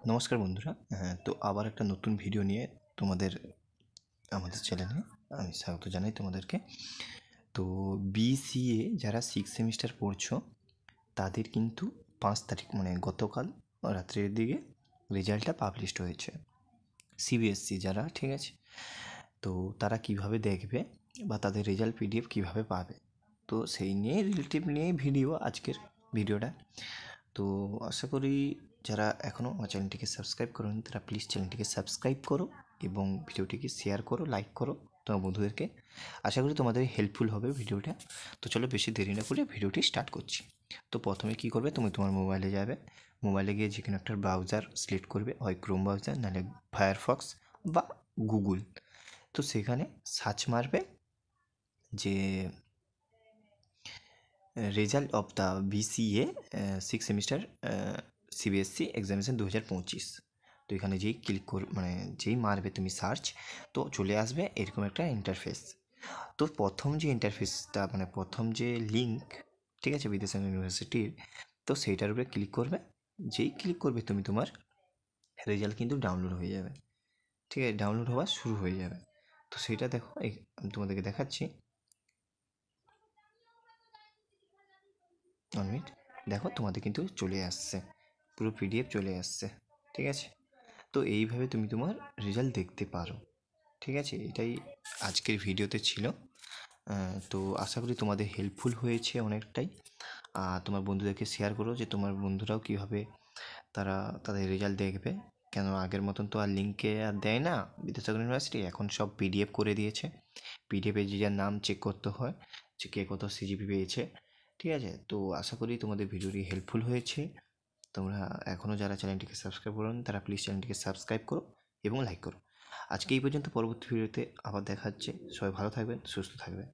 নমস্কার বন্ধুরা। তো আবার একটা নতুন ভিডিও নিয়ে তোমাদের আমাদের চ্যানেলে আমি স্বাগত জানাই তোমাদেরকে। তো বিসিএ যারা 6 সেমিস্টার পড়ছো তাদের কিন্তু 5 তারিখ মানে গতকাল রাত্রের দিকে রেজাল্টটা পাবলিশড হয়েছে। সিবিএসসি যারা, ঠিক আছে? তো তারা কিভাবে দেখবে বা তাদের রেজাল্ট পিডিএফ কিভাবে পাবে, তো সেই নিয়ে রিলেটিভ নিয়ে ভিডিও আজকের ভিডিওটা। তো আশা করি যারা এখনও আমার চ্যানেলটিকে সাবস্ক্রাইব করেনি তারা প্লিজ চ্যানেলটিকে সাবস্ক্রাইব করো এবং ভিডিওটিকে শেয়ার করো, লাইক করো তোমার বন্ধুদেরকে। আশা করি তোমাদের হেল্পফুল হবে ভিডিওটা। তো চলো বেশি দেরি না করে ভিডিওটি স্টার্ট করছি। তো প্রথমে কি করবে, তুমি তোমার মোবাইলে যাবে, মোবাইলে গিয়ে যে কোনো একটা ব্রাউজার সিলেক্ট করবে, হয় ক্রোম ব্রাউজার নাহলে ফায়ারফক্স বা গুগল। তো সেখানে সার্চ মারবে যে result of the BCA 6 semester CBSE examination 2025। তো এখানে যেই ক্লিক মানে যেই মারবে তুমি সার্চ, তো চলে আসবে এরকম একটা ইন্টারফেস। তো প্রথম যে ইন্টারফেসটা মানে প্রথম যে লিঙ্ক, ঠিক আছে, বিদ্যাসাগর ইউনিভার্সিটির, তো সেইটার উপরে ক্লিক করবে। যেই ক্লিক করবে তুমি, তোমার রেজাল্ট কিন্তু ডাউনলোড হয়ে যাবে। ঠিক আছে, ডাউনলোড হওয়া শুরু হয়ে যাবে। তো সেইটা দেখো, আমি তোমাদেরকে দেখাচ্ছি। 1 মিনিট, দেখো তোমাদের কিন্তু চলে আসছে, পুরো পিডিএফ চলে আসছে। ঠিক আছে, তো এইভাবে তুমি তোমার রেজাল্ট দেখতে পারো। ঠিক আছে, এটাই আজকের ভিডিওতে ছিল। তো আশা করি তোমাদের হেল্পফুল হয়েছে অনেকটাই। আর তোমার বন্ধুদেরকে শেয়ার করো যে তোমার বন্ধুরাও কীভাবে তারা তাদের রেজাল্ট দেখবে। কেন আগের মতন তো আর লিঙ্কে আর দেয় না বিদ্যাসাগর ইউনিভার্সিটি, এখন সব পিডিএফ করে দিয়েছে। পিডিএফে যে যার নাম চেক করতে হয় যে কে কত সিজিপি পেয়েছে। ঠিক আছে, তো আশা করি তোমাদের ভিডিওটি হেল্পফুল হয়েছে। তোমরা এখনও যারা চ্যানেলটিকে সাবস্ক্রাইব করোনি তারা প্লিজ চ্যানেলটিকে সাবস্ক্রাইব করো এবং লাইক করো। আজকে এই পর্যন্ত, পরবর্তী ভিডিওতে আবার দেখা হচ্ছে। সবাই ভালো থাকবেন, সুস্থ থাকবেন।